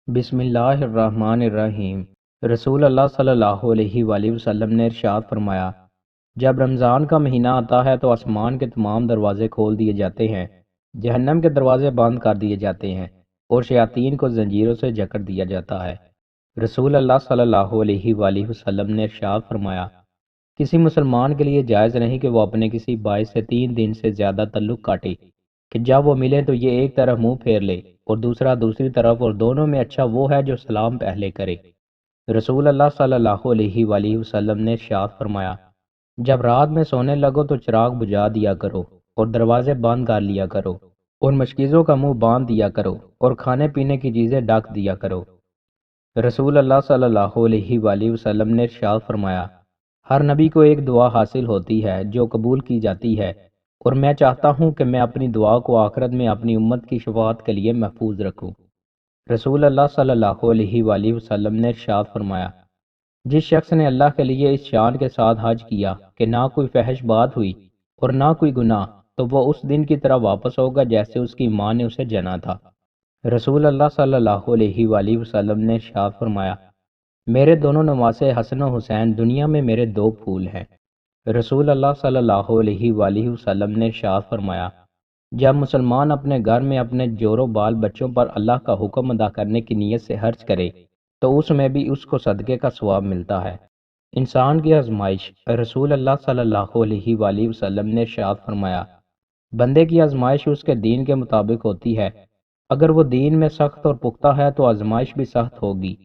بسم اللہ الرحمن الرحیم۔ رسول اللہ صلی اللہ علیہ وآلہ وسلم نے ارشاد فرمایا، جب رمضان کا مہینہ آتا ہے تو آسمان کے تمام دروازے کھول دیے جاتے ہیں، جہنم کے دروازے بند کر دیے جاتے ہیں اور شیاطین کو زنجیروں سے جکڑ دیا جاتا ہے۔ رسول اللہ صلی اللہ علیہ وآلہ وسلم نے ارشاد فرمایا، کسی مسلمان کے لیے جائز نہیں کہ وہ اپنے کسی باعث سے 3 دن سے زیادہ تعلق کاٹے کہ جب وہ ملے تو یہ ایک طرف منہ پھیر لے اور دوسرا دوسری طرف، اور دونوں میں اچھا وہ ہے جو سلام پہلے کرے۔ رسول اللہ صلی اللہ علیہ وآلہ وسلم نے ارشاد فرمایا، جب رات میں سونے لگو تو چراغ بجھا دیا کرو اور دروازے بند کر لیا کرو اور مشکیزوں کا منہ باندھ دیا کرو اور کھانے پینے کی چیزیں ڈھک دیا کرو۔ رسول اللہ صلی اللہ علیہ وآلہ وسلم نے ارشاد فرمایا، ہر نبی کو ایک دعا حاصل ہوتی ہے جو قبول کی جاتی ہے، اور میں چاہتا ہوں کہ میں اپنی دعا کو آخرت میں اپنی امت کی شفاعت کے لیے محفوظ رکھوں۔ رسول اللہ صلی اللہ علیہ وآلہ وسلم نے ارشاد فرمایا، جس شخص نے اللہ کے لیے اس شان کے ساتھ حج کیا کہ نہ کوئی فحش بات ہوئی اور نہ کوئی گناہ، تو وہ اس دن کی طرح واپس ہوگا جیسے اس کی ماں نے اسے جنا تھا۔ رسول اللہ صلی اللہ علیہ وآلہ وسلم نے ارشاد فرمایا، میرے دونوں نواسے حسن و حسین دنیا میں میرے 2 پھول ہیں۔ رسول اللہ صلی اللہ علیہ وآلہ وسلم نے ارشاد فرمایا، جب مسلمان اپنے گھر میں اپنے جوڑوں بال بچوں پر اللہ کا حکم ادا کرنے کی نیت سے خرچ کرے تو اس میں بھی اس کو صدقے کا ثواب ملتا ہے۔ انسان کی آزمائش۔ رسول اللہ صلی اللہ علیہ وآلہ وسلم نے ارشاد فرمایا، بندے کی آزمائش اس کے دین کے مطابق ہوتی ہے، اگر وہ دین میں سخت اور پختہ ہے تو آزمائش بھی سخت ہوگی،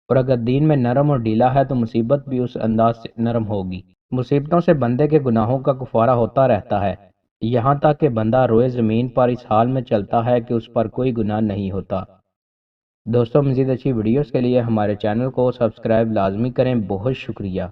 اور اگر دین میں نرم اور ڈھیلا ہے تو مصیبت بھی اس انداز سے نرم ہوگی۔ مصیبتوں سے بندے کے گناہوں کا کفارہ ہوتا رہتا ہے، یہاں تک کہ بندہ روئے زمین پر اس حال میں چلتا ہے کہ اس پر کوئی گناہ نہیں ہوتا۔ دوستوں، مزید اچھی ویڈیوز کے لیے ہمارے چینل کو سبسکرائب لازمی کریں۔ بہت شکریہ۔